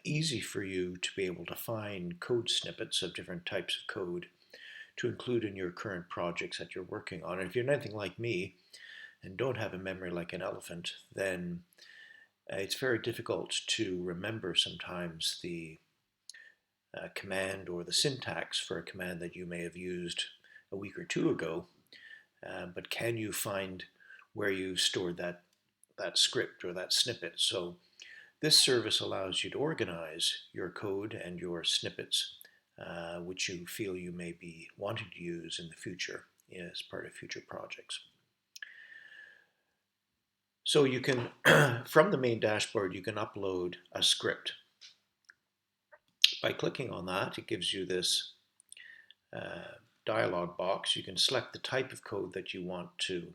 easy for you to be able to find code snippets of different types of code to include in your current projects that you're working on. And if you're anything like me and don't have a memory like an elephant, then it's very difficult to remember sometimes the command or the syntax for a command that you may have used a week or two ago. But can you find where you stored that script or that snippet? So this service allows you to organize your code and your snippets, which you feel you may be wanting to use in the future as part of future projects. So you can, from the main dashboard, you can upload a script. By clicking on that, it gives you this dialog box. You can select the type of code that you want to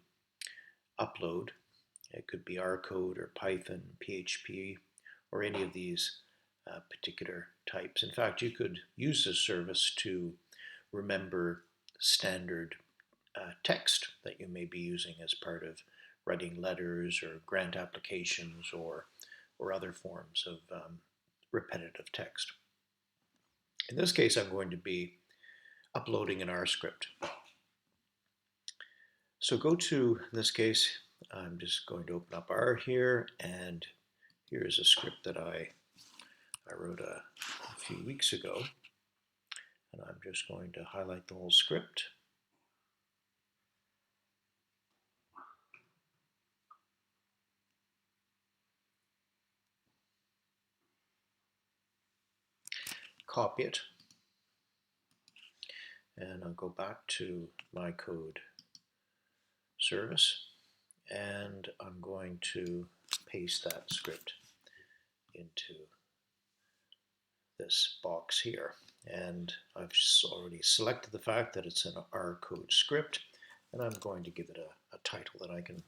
upload. It could be R code or Python, PHP, or any of these particular types. In fact, you could use this service to remember standard text that you may be using as part of writing letters or grant applications or other forms of repetitive text. In this case, I'm going to be uploading an R script. So go to, in this case, I'm just going to open up R here, and here's a script that I wrote a few weeks ago. And I'm just going to highlight the whole script. Copy it, and I'll go back to my code service, and I'm going to paste that script into this box here. And I've already selected the fact that it's an R code script, and I'm going to give it a title that I can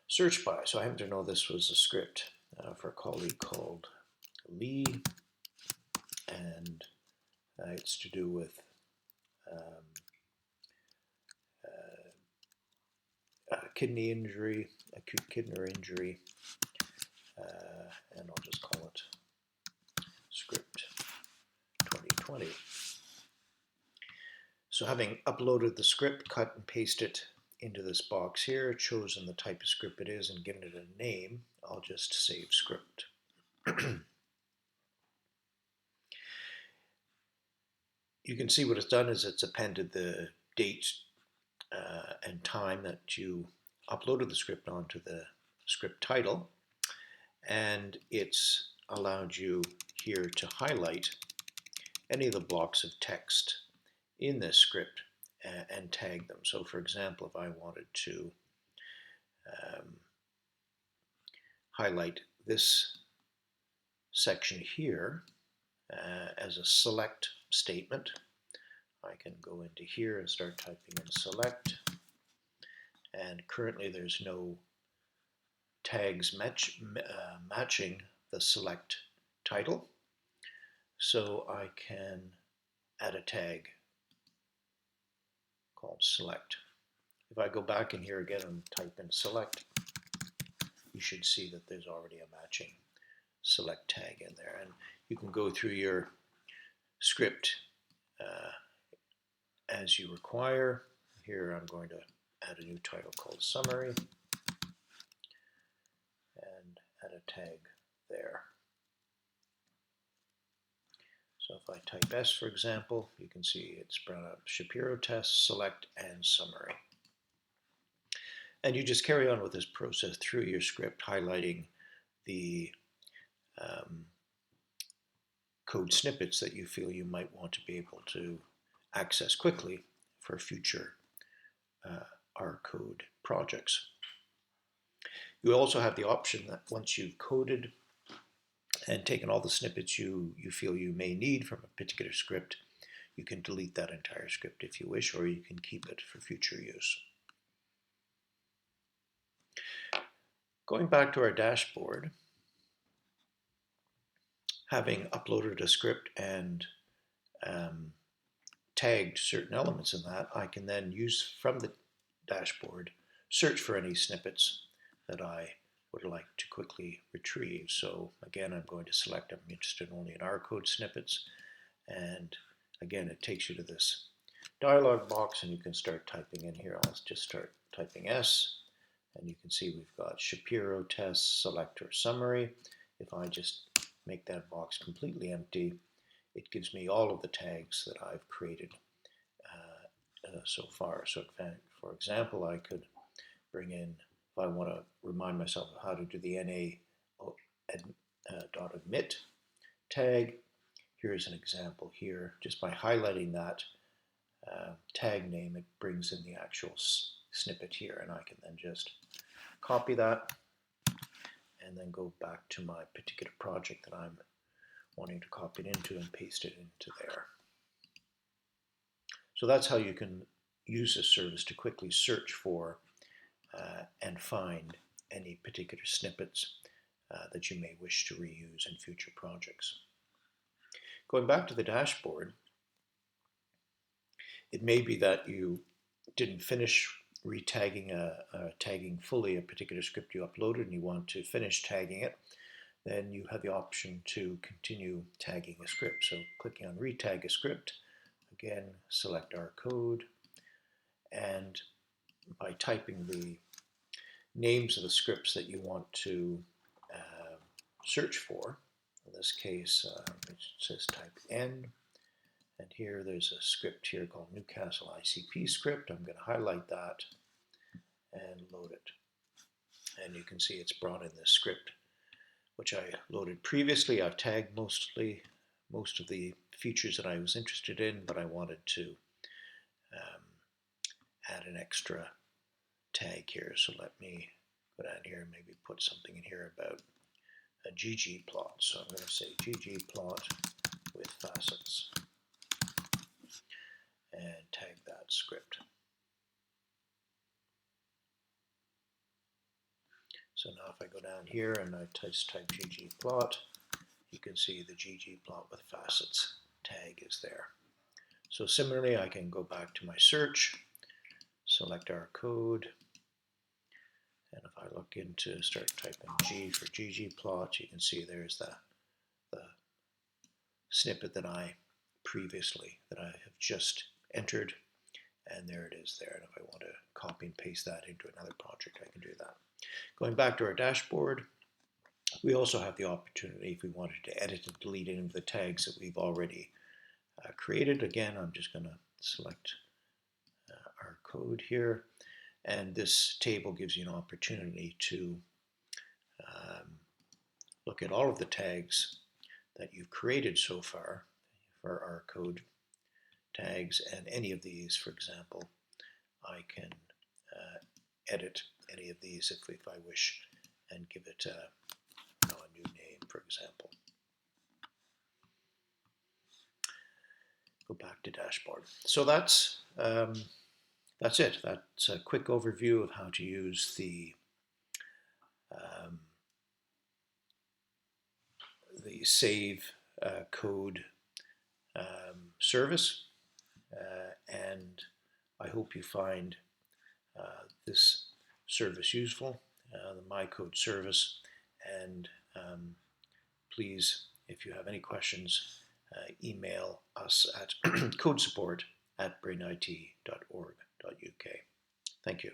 search by. So I happen to know this was a script for a colleague called Lee, and it's to do with kidney injury, acute kidney injury, and I'll just call it script 2020. So having uploaded the script, cut and pasted it into this box here, chosen the type of script it is and given it a name, I'll just save script. You can see what it's done is it's appended the date and time that you uploaded the script onto the script title, and it's allowed you here to highlight any of the blocks of text in this script and tag them. So for example, if I wanted to highlight this section here as a select statement, I can go into here and start typing in select, and currently there's no tags matching the select title, so I can add a tag called select. If I go back in here again and type in select, you should see that there's already a matching select tag in there, and you can go through your script as you require. Here I'm going to add a new title called summary and add a tag there. So if I type S, for example, you can see it's brought up Shapiro test, select, and summary. And you just carry on with this process through your script, highlighting the code snippets that you feel you might want to be able to access quickly for future R code projects. You also have the option that once you've coded and taken all the snippets you feel you may need from a particular script, you can delete that entire script if you wish, or you can keep it for future use. Going back to our dashboard, having uploaded a script and tagged certain elements in that, I can then use from the dashboard, search for any snippets that I would like to quickly retrieve. So again, I'm going to select I'm interested only in R code snippets, and again it takes you to this dialog box and you can start typing in here. I'll just start typing S, and you can see we've got Shapiro test selector summary. If I just make that box completely empty, it gives me all of the tags that I've created so far. So for example, I could bring in, if I want to remind myself of how to do the na.admit tag, here's an example here. Just by highlighting that tag name, it brings in the actual snippet here, and I can then just copy that and then go back to my particular project that I'm wanting to copy it into and paste it into there. So that's how you can use this service to quickly search for and find any particular snippets that you may wish to reuse in future projects. Going back to the dashboard, it may be that you didn't finish tagging fully a particular script you uploaded and you want to finish tagging it. Then you have the option to continue tagging a script. So clicking on retag a script, again select our code, and by typing the names of the scripts that you want to search for, in this case it says type N, and here there's a script here called Newcastle ICP script. I'm going to highlight that and load it, and you can see it's brought in this script which I loaded previously. I've tagged most of the features that I was interested in, but I wanted to add an extra tag here. So let me go down here and maybe put something in here about a ggplot. So I'm going to say ggplot with facets and tag that script. So now if I go down here and I just type ggplot, you can see the ggplot with facets tag is there. So similarly, I can go back to my search, select our code, and if I look into, start typing G for ggplot, you can see there's the snippet that I have just entered, and there it is there. And if I want to copy and paste that into another project, I can do that. Going back to our dashboard, we also have the opportunity, if we wanted to edit and delete any of the tags that we've already created. Again, I'm just going to select our code here, and this table gives you an opportunity to look at all of the tags that you've created so far for our code tags, and any of these, for example, I can edit any of these if I wish and give it a new name, for example. Go back to dashboard. So that's it. That's a quick overview of how to use the save code service, and I hope you find this service useful, the My Code service, and please, if you have any questions, email us at codesupport@brainit.org.uk. Thank you.